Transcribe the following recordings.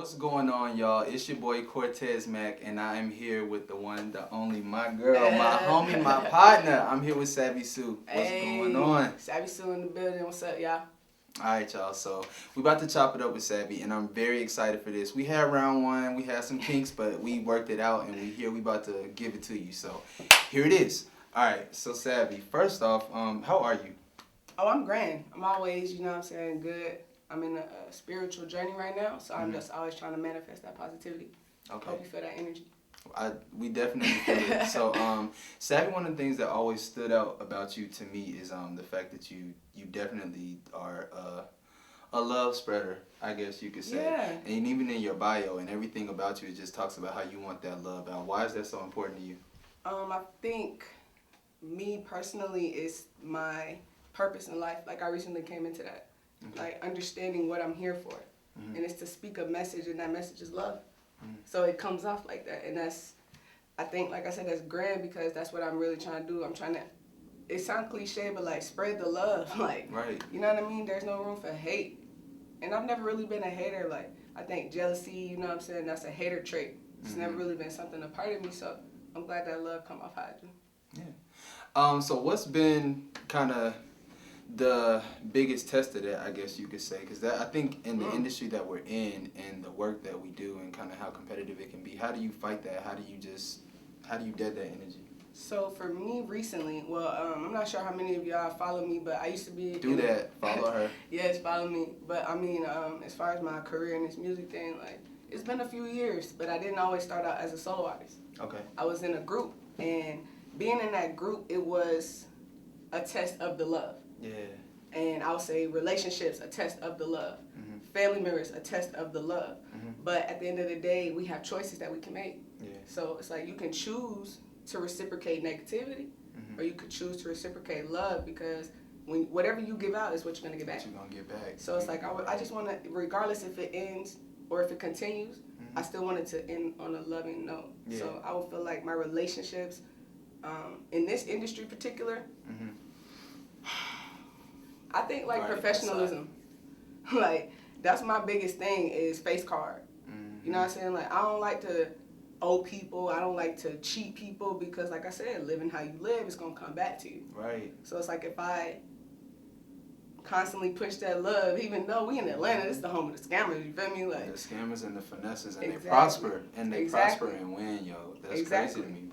What's going on, y'all? It's your boy Cortez Mac, and I am here with the one, the only, my girl, my homie, my partner. I'm here with Savi Seui. What's going on? Savi Seui in the building. What's up, y'all? Alright, y'all. So, we about to chop it up with Savi, and I'm very excited for this. We had round one, we had some kinks, but we worked it out, and we about to give it to you. So, here it is. Alright, so Savi, first off, how are you? Oh, I'm grand. I'm always, good. I'm in a spiritual journey right now, so I'm just always trying to manifest that positivity. Okay. Hope you feel that energy. We definitely feel it. So, Savi, one of the things that always stood out about you to me is the fact that you definitely are a love spreader, I guess you could say. Yeah. And even in your bio and everything about you, it just talks about how you want that love out. Why is that so important to you? I think me personally is my purpose in life. Like, I recently came into that. Okay. Like, understanding what I'm here for. Mm-hmm. And it's to speak a message, and that message is love. Mm-hmm. So it comes off like that. And that's, I think, like I said, that's grand because that's what I'm really trying to do. I'm trying to, it sounds cliche, but like, spread the love. Like, right. You know what I mean? There's no room for hate. And I've never really been a hater. Like, I think jealousy, you know what I'm saying, that's a hater trait. It's never really been something a part of me. So I'm glad that love come off how I do. Yeah. So what's been kind of the biggest test of that, I guess you could say, because I think in the industry that we're in and the work that we do and kind of how competitive it can be, how do you fight that? How do you dead that energy? So for me recently, I'm not sure how many of y'all follow me, but I used to be... Follow her. Yes, follow me. But I mean, as far as my career in this music thing, like, it's been a few years, but I didn't always start out as a solo artist. Okay. I was in a group, and being in that group, it was a test of the love. Yeah. And I would say relationships, a test of the love. Mm-hmm. Family members, a test of the love. Mm-hmm. But at the end of the day, we have choices that we can make. Yeah. So it's like you can choose to reciprocate negativity, or you could choose to reciprocate love, because whatever you give out is what you're going to get back. You're going to get back. So it's like I just want to, regardless if it ends or if it continues, I still want it to end on a loving note. Yeah. So I would feel like my relationships, in this industry in particular, I think like professionalism, like that's my biggest thing is face card. Mm-hmm. You know what I'm saying? Like, I don't like to owe people. I don't like to cheat people because, like I said, living how you live is gonna come back to you. Right. So it's like if I constantly push that love, even though we in Atlanta, this is the home of the scammers. You feel me? Like the scammers and the finesses, and exactly. They prosper and they prosper and win, yo. That's exactly. crazy to me,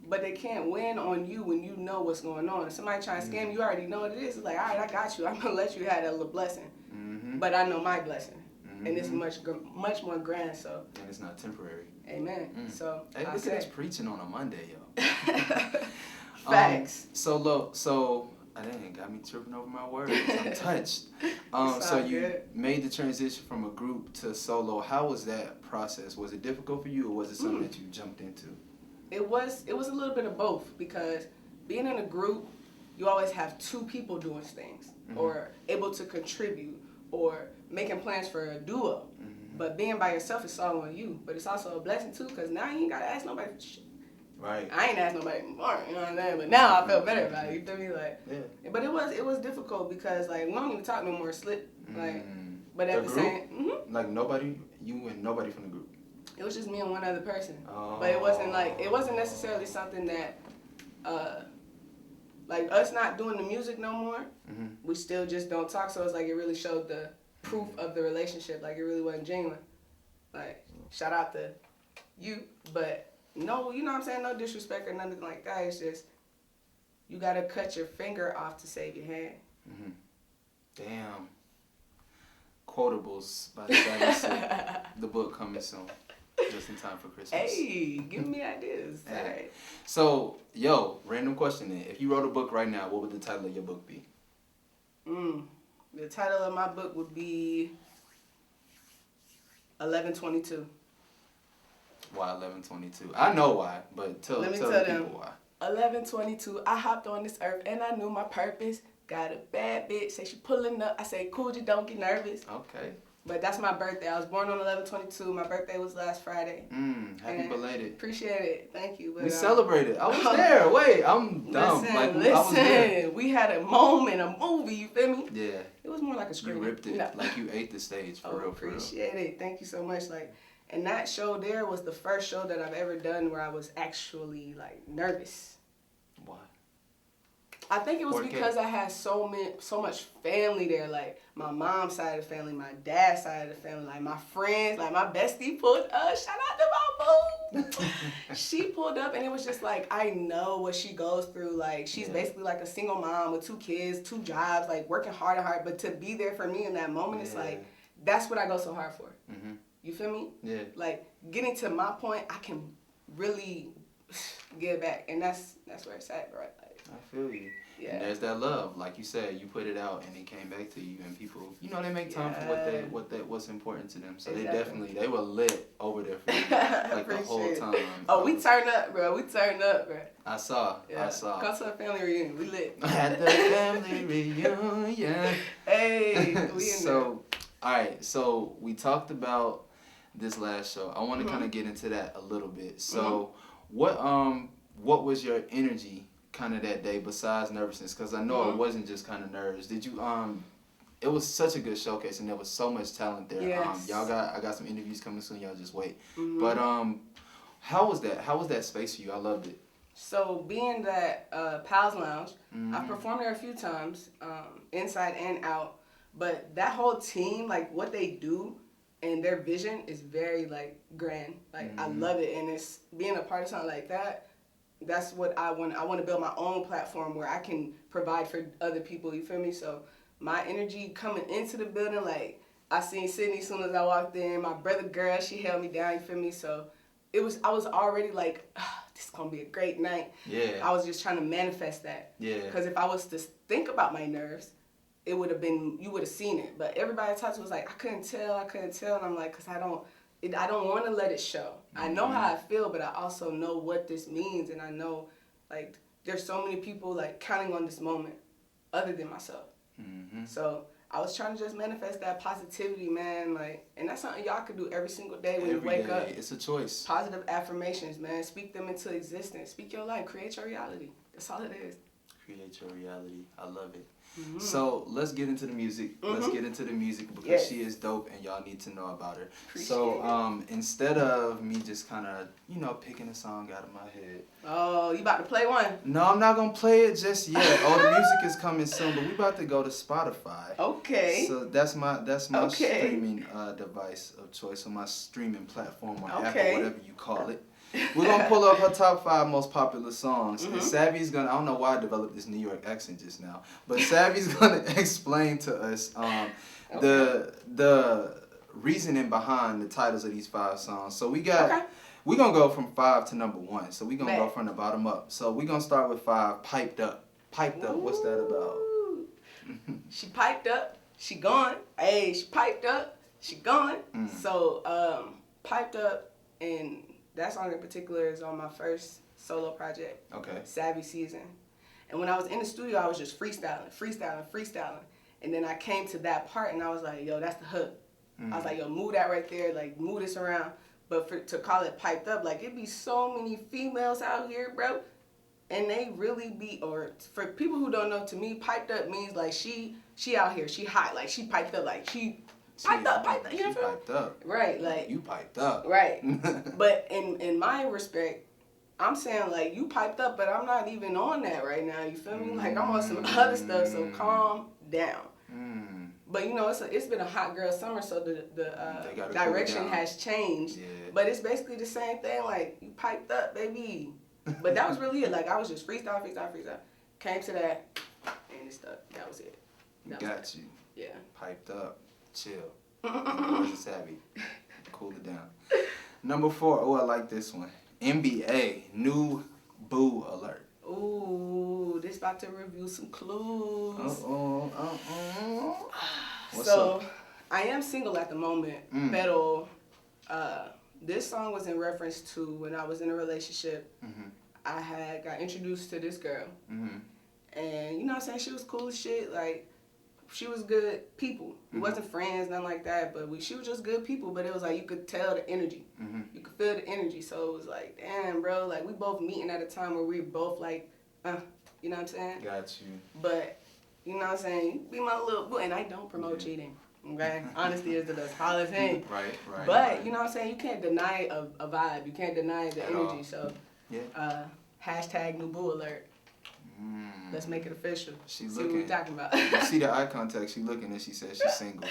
But they can't win on you when you know what's going on. If somebody trying to scam you, you already know what it is. It's like, all right, I got you. I'm going to let you have that little blessing. Mm-hmm. But I know my blessing. Mm-hmm. And it's much more grand, so. And it's not temporary. Amen. So, hey, look at us preaching on a Monday, yo. Facts. So, I didn't got me tripping over my words. I'm touched. So you made the transition from a group to solo. How was that process? Was it difficult for you, or was it something that you jumped into? It was a little bit of both, because being in a group, you always have two people doing things, or able to contribute, or making plans for a duo. But being by yourself is all on you. But it's also a blessing too, because now you ain't gotta ask nobody for shit. Right. I ain't asked nobody before, you know what I'm saying? But now I feel better about it. You feel me? Like, yeah. But it was difficult because like we don't even talk no more. Slip. Like, but at the same, like you and nobody from the group. It was just me and one other person. Oh. But it wasn't necessarily something that, like us not doing the music no more, we still just don't talk. So it's like it really showed the proof of the relationship. Like it really wasn't genuine. Like, shout out to you. But no, you know what I'm saying? No disrespect or nothing like that. It's just, you got to cut your finger off to save your hand. Damn. Quotables by Savi Seui. The book coming soon. Just in time for Christmas. Hey, give me ideas. Hey. All right. So, random question then. If you wrote a book right now, what would the title of your book be? The title of my book would be 1122. Why 1122? I know why, but tell the people why. 1122, I hopped on this earth and I knew my purpose. Got a bad bitch, say she pulling up. I say, cool, you don't get nervous. Okay. But that's my birthday. I was born on 11/22. My birthday was last Friday. Happy belated. Appreciate it. Thank you. But, we celebrated. I was there. Wait, I'm dumb. Listen, I was there. We had a moment, a movie. You feel me? Yeah. It was more like a screening. You ripped it. Like you ate the stage for real. Appreciate it. Thank you so much. Like, and that show there was the first show that I've ever done where I was actually like nervous. Why? I think it was because I had so much family there. Like my mom's side of the family, my dad's side of the family, like my friends, like my bestie pulled up. Shout out to my boo. She pulled up, and it was just like, I know what she goes through. Like she's basically like a single mom with 2 kids, 2 jobs, like working hard and hard. But to be there for me in that moment, it's like that's what I go so hard for. Mm-hmm. You feel me? Yeah. Like getting to my point, I can really give back, and that's where it's at, right? Like, I feel you. Yeah. And there's that love, like you said, you put it out and it came back to you, and people, you know, they make time for what's important to them. So they were lit over there for you, like the whole time. Oh, we turned up, bro. I saw. Come to a family reunion. We lit. At the family reunion. Hey, we in so, all right. So we talked about this last show. I want to kind of get into that a little bit. So, what was your energy kind of that day besides nervousness? Because I know it wasn't just kind of nerves. Did you it was such a good showcase, and there was so much talent there. Yes. I got some interviews coming soon. Y'all just wait. But how was that space for you? I loved it. So being that Pals Lounge, I've performed there a few times, inside and out. But that whole team, like what they do and their vision is very like grand. Like I love it, and it's being a part of something like that. That's what I want. I want to build my own platform where I can provide for other people. You feel me? So my energy coming into the building, like I seen Sydney as soon as I walked in. My brother girl, she held me down. You feel me? So I was already like, this is gonna be a great night. Yeah. I was just trying to manifest that. Yeah. Because if I was to think about my nerves, it would have been, you would have seen it. But everybody I talked to was like, I couldn't tell, and I'm like, cause I don't want to let it show. I know how I feel, but I also know what this means, and I know, like, there's so many people, like, counting on this moment other than myself. So I was trying to just manifest that positivity, man, like, and that's something y'all could do every single day when you wake up. It's a choice. Positive affirmations, man. Speak them into existence. Speak your life. Create your reality. That's all it is. Create your reality. I love it. So let's get into the music. Let's get into the music because she is dope and y'all need to know about her. So instead of me just kind of, picking a song out of my head. Oh, you about to play one? No, I'm not going to play it just yet. The music is coming soon, but we about to go to Spotify. Okay. So that's my streaming device of choice, or my streaming platform, or Apple, whatever you call it. We're going to pull up her top 5 most popular songs. And Savi's going to, I don't know why I developed this New York accent just now, but Savi's going to explain to us the reasoning behind the titles of these 5 songs. So we're going to go from 5 to number 1. So we're going to go from the bottom up. So we're going to start with 5, Piped Up. Piped Up, what's that about? She piped up, she gone. Hey, she piped up, she gone. So, Piped Up, and that song in particular is on my first solo project, Savi Season. And when I was in the studio, I was just freestyling. And then I came to that part, and I was like, yo, that's the hook. I was like, yo, move that right there, like, move this around. But to call it Piped Up, like, it be so many females out here, bro. And they really be, or for people who don't know, to me, Piped Up means, like, she out here, she hot, like, she piped up, like, she... Piped up, you know what I'm saying? Piped up. Right, like... You piped up. Right. But in my respect, I'm saying, like, you piped up, but I'm not even on that right now, you feel me? Like, I'm on some other stuff, so calm down. But, it's been a hot girl summer, so the direction has changed. Yeah. But it's basically the same thing, like, you piped up, baby. But that was really it. Like, I was just freestyle. Came to that, and it stuck. That was it. Got you. Yeah. Piped up. Chill. Where's Savi? Cool it down. Number 4. Oh, I like this one. NBA. New boo alert. Ooh, this about to review some clues. What's so, up? I am single at the moment. Pero, this song was in reference to when I was in a relationship. I had got introduced to this girl. And, you know what I'm saying? She was cool as shit. Like, she was good people. We wasn't friends, nothing like that, but she was just good people. But it was like, you could tell the energy. You could feel the energy. So it was like, damn, bro, like, we both meeting at a time where we both like, you know what I'm saying? Got you. But You know what I'm saying? Be my little boo. And I don't promote cheating. Okay? Honesty is the hardest thing. Right. But, you know what I'm saying? You can't deny a vibe. You can't deny the energy. All. So, Yeah. Hashtag new boo alert. Let's make it official. She see looking. what we talking about. You see the eye contact. She looking and she says she's single.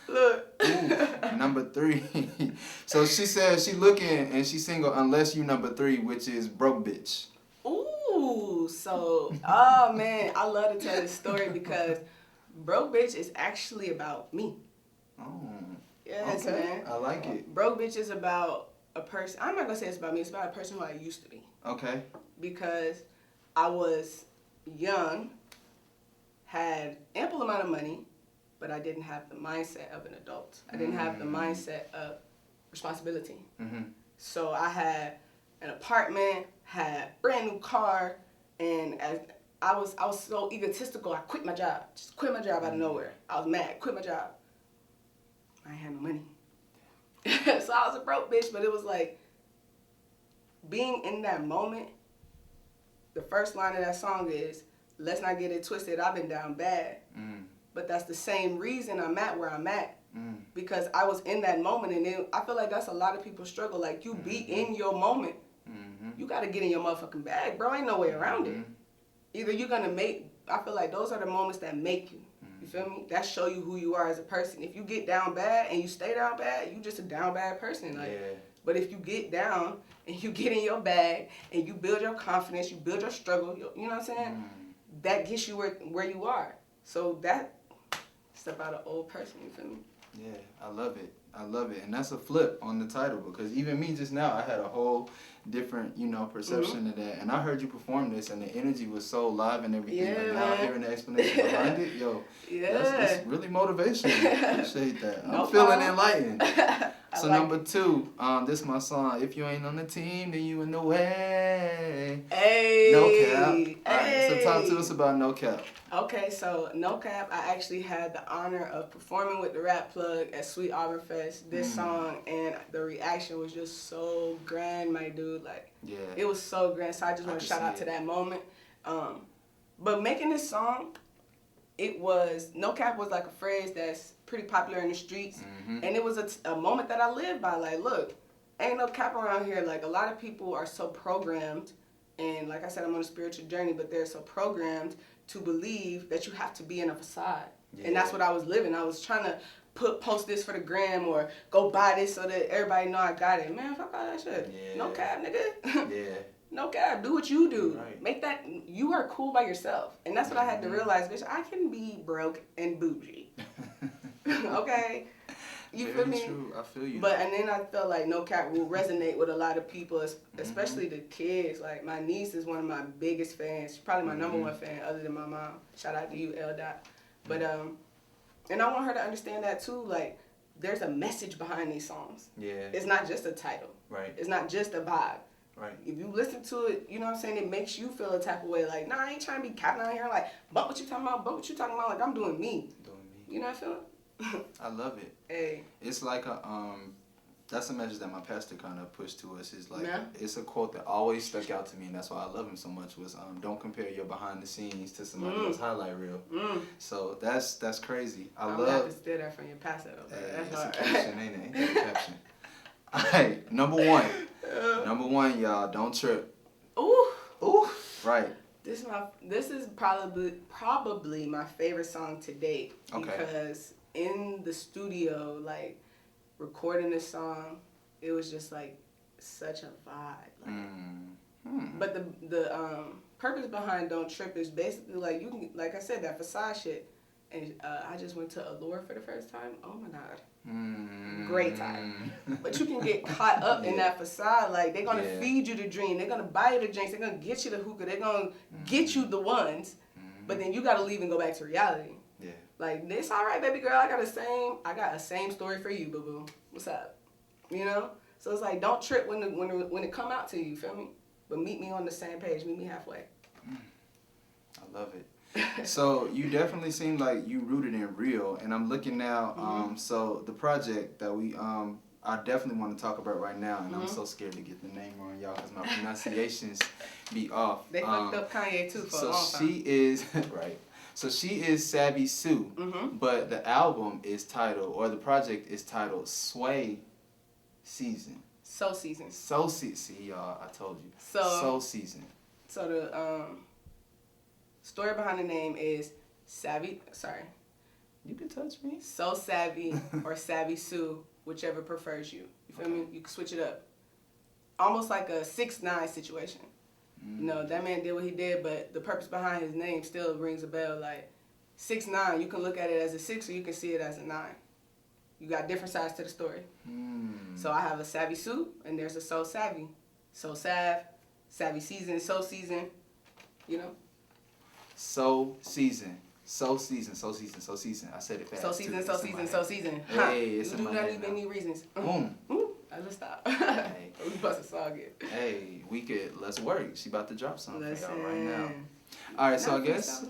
Look. Ooh, number 3. So she says she looking and she's single unless you number 3, which is broke bitch. Ooh, so, oh man, I love to tell this story because broke bitch is actually about me. Oh. Yes, okay. man. I like it. Broke bitch is about a person. I'm not gonna say it's about me. It's about a person who I used to be. Okay. Because I was young, had ample amount of money, but I didn't have the mindset of an adult. I didn't have the mindset of responsibility. So I had an apartment, had brand new car, and as I was so egotistical. I quit my job. Just quit my job out of nowhere. I was mad. Quit my job. I ain't had no money. So I was a broke bitch, but it was like being in that moment. The first line of that song is, "Let's not get it twisted. I've been down bad." But that's the same reason I'm at where I'm at. Because I was in that moment, and then I feel like that's a lot of people's struggle. Like, you be in your moment. You got to get in your motherfucking bag, bro. Ain't no way around it. Either you're going to make, I feel like those are the moments that make you. You feel me? That show you who you are as a person. If you get down bad and you stay down bad, you just a down bad person. Like, but if you get down and you get in your bag and you build your confidence, you build your struggle, you know what I'm saying? That gets you where you are. So that step out of old person, you feel me? Yeah, I love it. And that's a flip on the title, because even me just now, I had a whole different, perception of that. And I heard you perform this, and the energy was so live and everything. Yeah, but now hearing the explanation behind it, that's really motivational. I appreciate that. I'm feeling enlightened. So like number 2, this is my song. If you ain't on the team, then you in the way. Hey. No cap. All right, so talk to us about No Cap. Okay, so No Cap, I actually had the honor of performing with the Rap Plug at Sweet Auburn Fest, this song, and the reaction was just so grand, my dude. Like, it was so grand, so I just want to shout out to that moment. But making this song, No Cap was like a phrase that's pretty popular in the streets, and it was a moment that I lived by. Like, look, ain't no cap around here. Like, a lot of people are so programmed, and like I said, I'm on a spiritual journey, but they're so programmed to believe that you have to be in a facade. And that's what I was living. I was trying to post this for the gram or go buy this so that everybody know I got it. Man, fuck all that shit. No cap, nigga. No cap. Do what you do. Right. Make that, you are cool by yourself. And that's what I had to realize, bitch. I can be broke and bougie. Okay? You Very feel me? True. I feel you. And then I felt like No Cap will resonate with a lot of people, especially the kids. Like, my niece is one of my biggest fans. She's probably my number 1 fan other than my mom. Shout out to you, L. Dot. But, and I want her to understand that too. Like, there's a message behind these songs. Yeah. It's not just a title. Right. It's not just a vibe. Right. If you listen to it, you know what I'm saying, it makes you feel a type of way. Like, nah, I ain't trying to be capping out here. Like, bump what you talking about, bump what you talking about. Like, I'm doing me. You know what I'm feeling? I love it. Hey. It's like that's a message that my pastor kind of pushed to us. Is like, it's a quote that always stuck out to me, and that's why I love him so much. Was don't compare your behind the scenes to somebody else's highlight reel. So that's crazy. I'm gonna have to steal that from your pastor though. That's a caption, ain't it? Ain't that a caption? All right, number 1. Number 1, y'all, don't trip. Ooh. Right. This is probably my favorite song to date. Because in the studio, like, recording this song, it was just like such a vibe. Like, but the purpose behind Don't Trip is basically like, you can, like I said, that facade shit. And I just went to Allure for the first time. Oh my God. Great time. But you can get caught up in that facade. Like, they're going to feed you the dream. They're going to buy you the drinks. They're going to get you the hookah. They're going to get you the ones. But then you got to leave and go back to reality. Yeah. Like, it's all right, baby girl. I got a same story for you, boo boo. What's up? You know? So it's like, don't trip when it come out to you. Feel me? But meet me on the same page. Meet me halfway. I love it. So you definitely seem like you rooted in real, and I'm looking now. So the project that we I definitely want to talk about right now, and I'm so scared to get the name wrong, y'all, because my pronunciations be off. They fucked up Kanye too for a long time. So she is right. So she is Savi Seui, but the album is titled, or the project is titled Sway Season. Soul Season. Soul Season. See, y'all, I told you. So, Soul Season. So the story behind the name is You can touch me. So Savi or Savi Seui, whichever prefers you. You feel me? You can switch it up. Almost like a 6ix9ine situation. You know, that man did what he did, but the purpose behind his name still rings a bell. Like 6ix9ine, you can look at it as a 6 or you can see it as a 9. You got different sides to the story. So I have a Savi Seui and there's a Soul Savi. Soul Sav, Savi Season, Soul Season, you know? Soul Season. Soul Season, Soul Season, Soul Season. I said it fast. Soul Season, Soul Season, Soul Season. Hey, it's you in do my not head even now. need reasons. Boom. I just stop. Hey. We bust a song again. Hey, let's work. She about to drop something for y'all right now. Listen. All right, so I guess.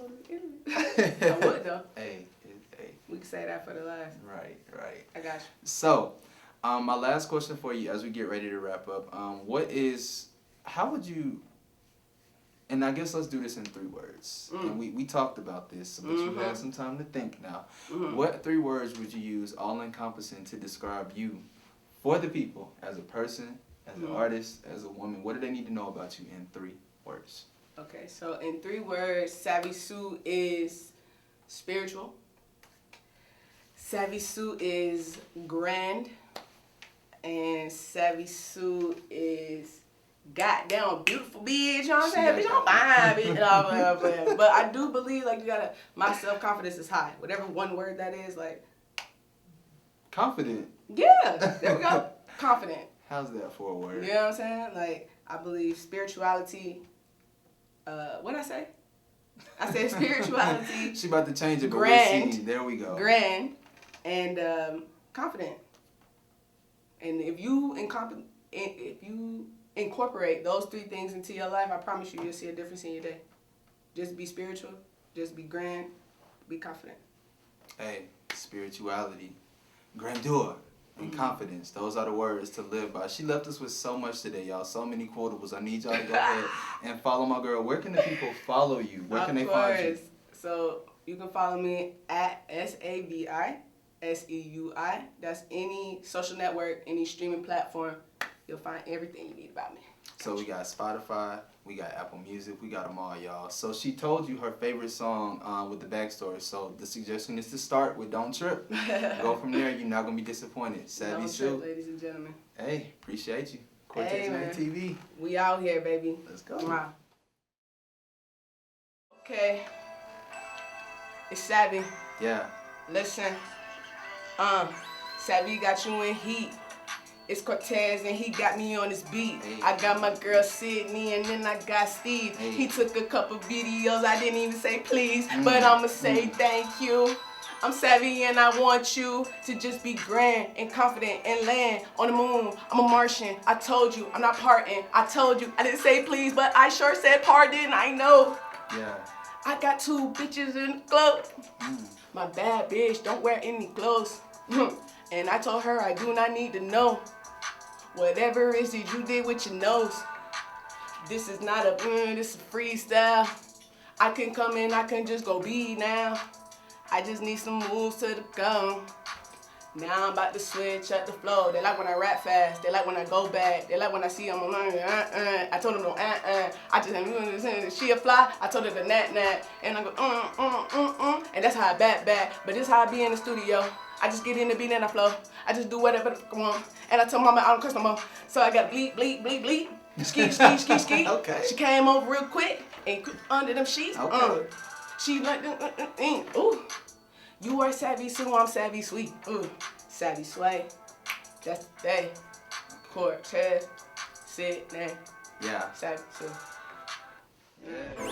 I would though. Hey. We can say that for the last. Right. I got you. So, my last question for you as we get ready to wrap up. How would you, and I guess let's do this in 3 words. And we talked about this, but you have some time to think now. What 3 words would you use all-encompassing to describe you for the people as a person, as an artist, as a woman? What do they need to know about you in 3 words? Okay, so in 3 words, Savi Seui is spiritual. Savi Seui is grand. And Savi Seui is goddamn beautiful bitch. You know what I'm saying? Bitch, I'm fine, bitch. Blah, blah, blah. But I do believe, like, my self-confidence is high. Whatever one word that is, like. Confident. Yeah, there we go. Confident. How's that for a word? You know what I'm saying? Like, I believe spirituality. What'd I say? I said spirituality. She about to change it, but grand, we'll see. There we go. Grand and confident. And if you incorporate those 3 things into your life, I promise you'll see a difference in your day. Just be spiritual, just be grand, be confident. Hey, spirituality, grandeur, and confidence. Those are the words to live by. She left us with so much today, y'all. So many quotables. I need y'all to go ahead and follow my girl. Where can the people follow you? Where can they find you? So you can follow me at SAVI SEUI. That's any social network, any streaming platform. You'll find everything you need about me. So we got Spotify, we got Apple Music, we got them all, y'all. So she told you her favorite song with the backstory. So the suggestion is to start with Don't Trip. Go from there, you're not going to be disappointed. Savi Seui. Don't trip, ladies and gentlemen. Hey, appreciate you. Cortex Man TV. We out here, baby. Let's go. Wow. Okay. It's Savi. Yeah. Listen. Savi got you in heat. It's Cortez and he got me on his beat. Hey. I got my girl Sydney and then I got Steve. Hey. He took a couple videos, I didn't even say please, but I'ma say thank you. I'm Savi and I want you to just be grand and confident and land on the moon. I'm a Martian, I told you, I'm not parting. I told you, I didn't say please, but I sure said pardon, I know. Yeah. I got 2 bitches in the club. My bad bitch, don't wear any clothes. And I told her I do not need to know. Whatever it is that you did with your nose. This is not a this is freestyle. I can come in, I can just go be now. I just need some moves to the gum. Now I'm about to switch up the flow. They like when I rap fast. They like when I go back. They like when I see them. I told them no I just she a fly. I told her the nat. And I go and that's how I back. But this how I be in the studio. I just get in the beat and I flow. I just do whatever I want. And I told mama I don't curse no more. So I got bleep. Ski. Okay. She came over real quick and under them sheets. Okay. She like ooh. You are Savi Seui, I'm Savi Seui. Ooh, Savi Seui. That's the day. Cortez, Sydney. Yeah. Savi Seui. Yeah.